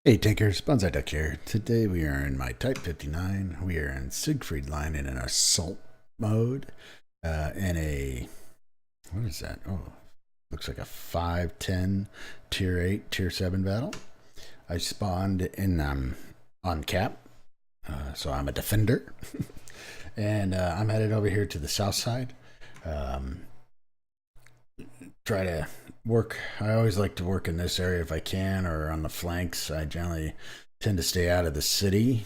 Hey Tinkers, Bonsai Duck here. Today we are in my Type 59. We are in Siegfried line in an assault mode. In a, what is that? Oh, looks like a 5-10 tier 8, tier 7 battle. I spawned in on cap, so I'm a defender. And I'm headed over here to the south side. Um, Try to work. I always like to work in this area if I can, or on the flanks. I generally tend to stay out of the city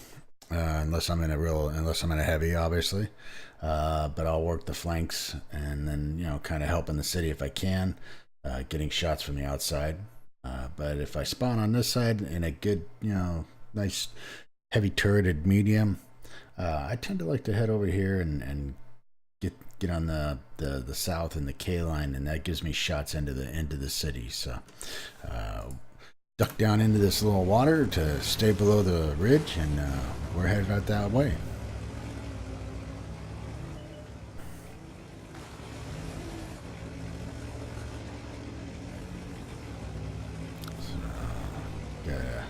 unless I'm in a heavy, obviously. But I'll work the flanks and then kind of help in the city if I can, getting shots from the outside. But if I spawn on this side in a good, nice heavy turreted medium, I tend to like to head over here and get on the south and the K line, and that gives me shots into the city. So duck down into this little water to stay below the ridge, and we're headed out that way. So, yeah,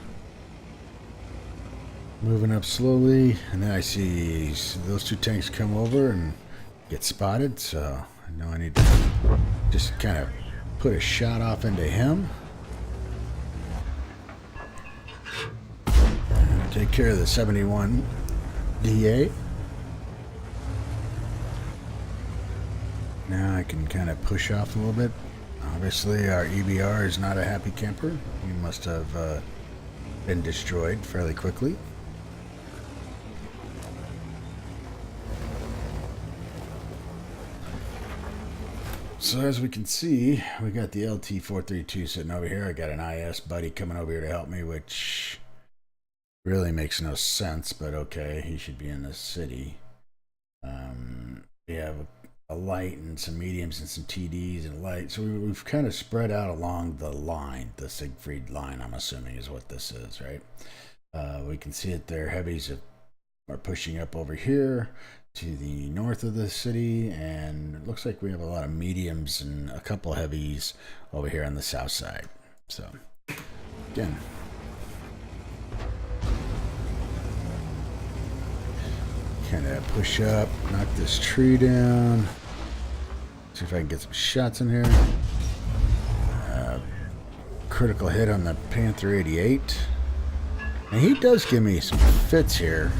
moving up slowly, and then I see those two tanks come over and get spotted, so I know I need to just kind of put a shot off into him. And take care of the 71 DA. Now I can kind of push off a little bit. Obviously our EBR is not a happy camper. He must have been destroyed fairly quickly. So as we can see, we got the LT-432 sitting over here. I got an IS buddy coming over here to help me, which really makes no sense, but okay, he should be in the city. We have a light and some mediums and some TDs and light. So we've kind of spread out along the line, the Siegfried line, I'm assuming is what this is, right? We can see it there. Heavies are pushing up over here to the north of the city, and it looks like we have a lot of mediums and a couple heavies over here on the south side. So again, kind of push up, knock this tree down, see if I can get some shots in here. Critical hit on the Panther 88, and he does give me some fits here.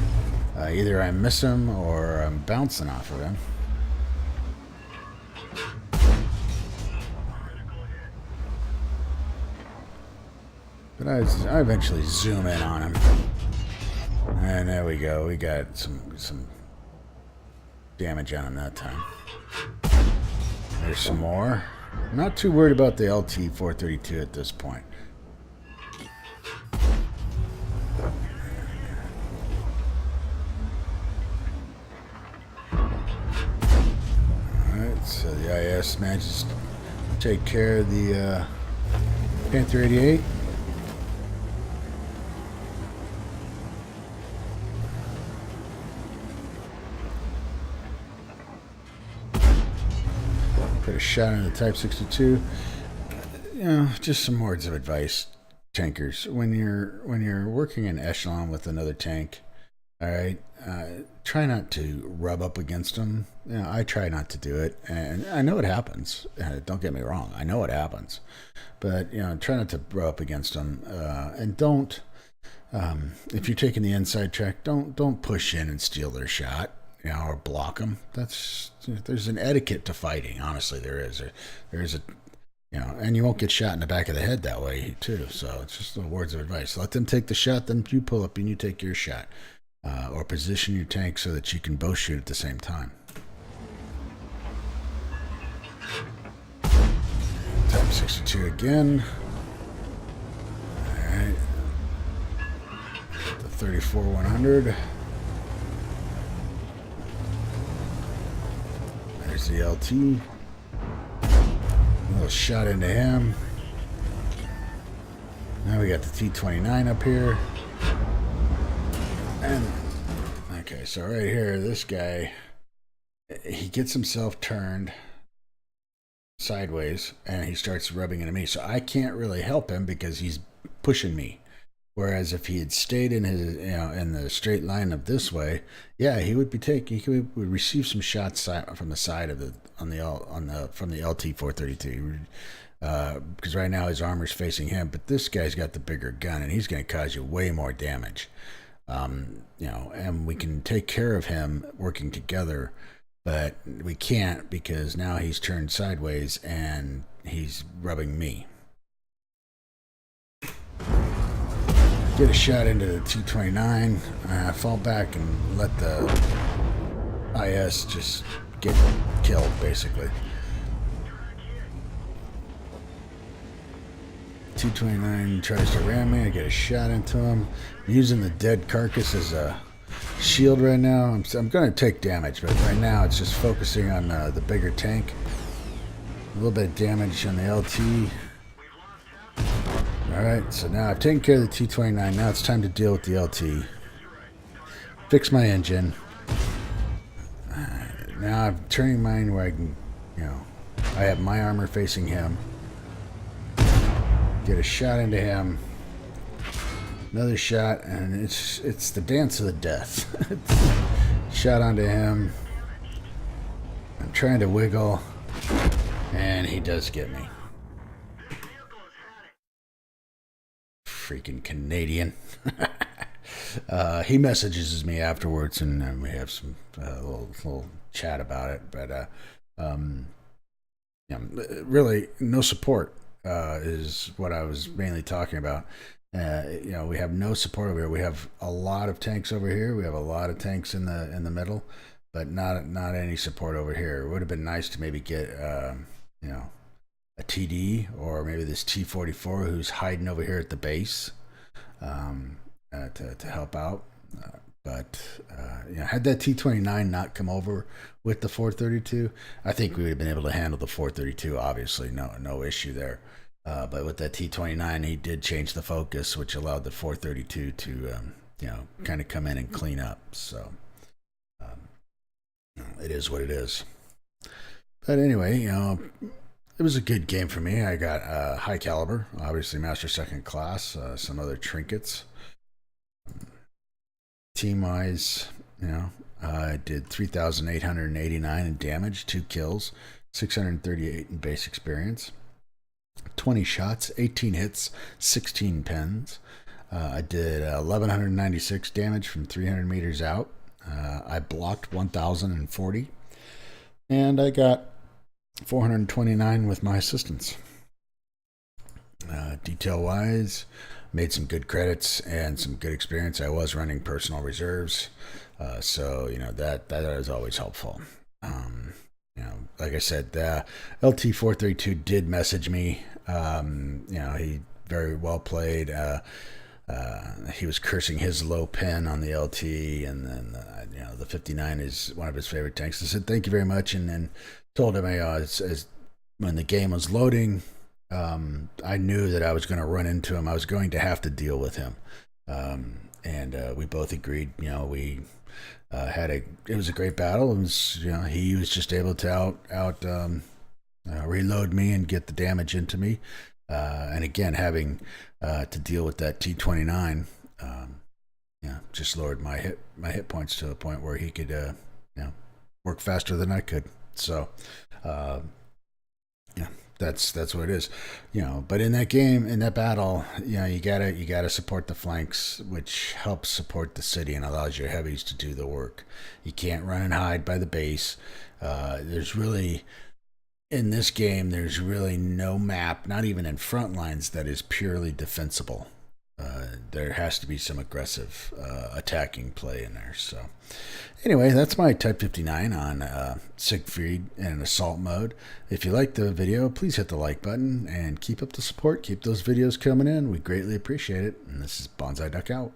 Either I miss him or I'm bouncing off of him. But I eventually zoom in on him. And there we go. We got some damage on him that time. There's some more. I'm not too worried about the LT-432 at this point. So the IS manages to take care of the Panther 88. Put a shot on the Type 62. Just some words of advice, tankers. When you're working in echelon with another tank, all right, try not to rub up against them. I try not to do it, and I know it happens. Don't get me wrong, I know it happens, but try not to rub up against them, and don't. If you're taking the inside track, don't push in and steal their shot, or block them. There's an etiquette to fighting. Honestly, there is a and you won't get shot in the back of the head that way too. So it's just little words of advice. Let them take the shot, then you pull up and you take your shot. Or position your tank so that you can both shoot at the same time. Type 62 again. Alright. The 34-100. There's the LT. A little shot into him. Now we got the T-29 up here. And okay, so right here, this guy, he gets himself turned sideways and he starts rubbing into me. So I can't really help him because he's pushing me. Whereas if he had stayed in his, in the straight line of this way, yeah, he would be taking, would receive some shots from the side of from the LT 432. Because right now his armor's facing him, but this guy's got the bigger gun, and he's going to cause you way more damage. And we can take care of him working together, but we can't because now he's turned sideways and he's rubbing me. Get a shot into the 229, fall back and let the IS just get killed, basically. 229 tries to ram me. I get a shot into him. I'm using the dead carcass as a shield right now. I'm going to take damage, but right now it's just focusing on the bigger tank. A little bit of damage on the LT. Alright, so now I've taken care of the T-29. Now it's time to deal with the LT. Fix my engine. Now I'm turning mine where I can, I have my armor facing him. Get a shot into him. Another shot, and it's the dance of the death. Shot onto him. I'm trying to wiggle, and he does get me. Freaking Canadian. He messages me afterwards, and we have some little chat about it. But really, no support is what I was mainly talking about. We have no support over here. We have a lot of tanks over here. We have a lot of tanks in the middle, but not any support over here. It would have been nice to maybe get a TD or maybe this T-44 who's hiding over here at the base to help out. But had that T-29 not come over with the 432, I think we would have been able to handle the 432. Obviously, no issue there. But with that T-29, he did change the focus, which allowed the 432 to kind of come in and clean up. So it is what it is. But anyway, it was a good game for me. I got high caliber, obviously Master Second Class, some other trinkets. Team-wise, I did 3,889 in damage, 2 kills, 638 in base experience, 20 shots, 18 hits, 16 pens. I did 1,196 damage from 300 meters out. I blocked 1,040, and I got 429 with my assistance. Detail-wise, made some good credits and some good experience. I was running personal reserves, so that is always helpful. Like I said, the LT-432 did message me. He very well played. He was cursing his low pen on the LT, and then the 59 is one of his favorite tanks. I said thank you very much, and then told him, as when the game was loading, I knew that I was going to run into him. I was going to have to deal with him, and we both agreed. We it was a great battle. It was, he was just able to reload me and get the damage into me, and again having to deal with that T-29, just lowered my hit points to a point where he could work faster than I could. So, that's what it is, but in that game, in that battle, you gotta support the flanks, which helps support the city and allows your heavies to do the work. You can't run and hide by the base. In this game, there's really no map, not even in front lines, that is purely defensible. There has to be some aggressive attacking play in there. So anyway, that's my Type 59 on Siegfried in assault mode. If you liked the video, please hit the like button and keep up the support. Keep those videos coming in. We greatly appreciate it. And this is Bonsai Duck out.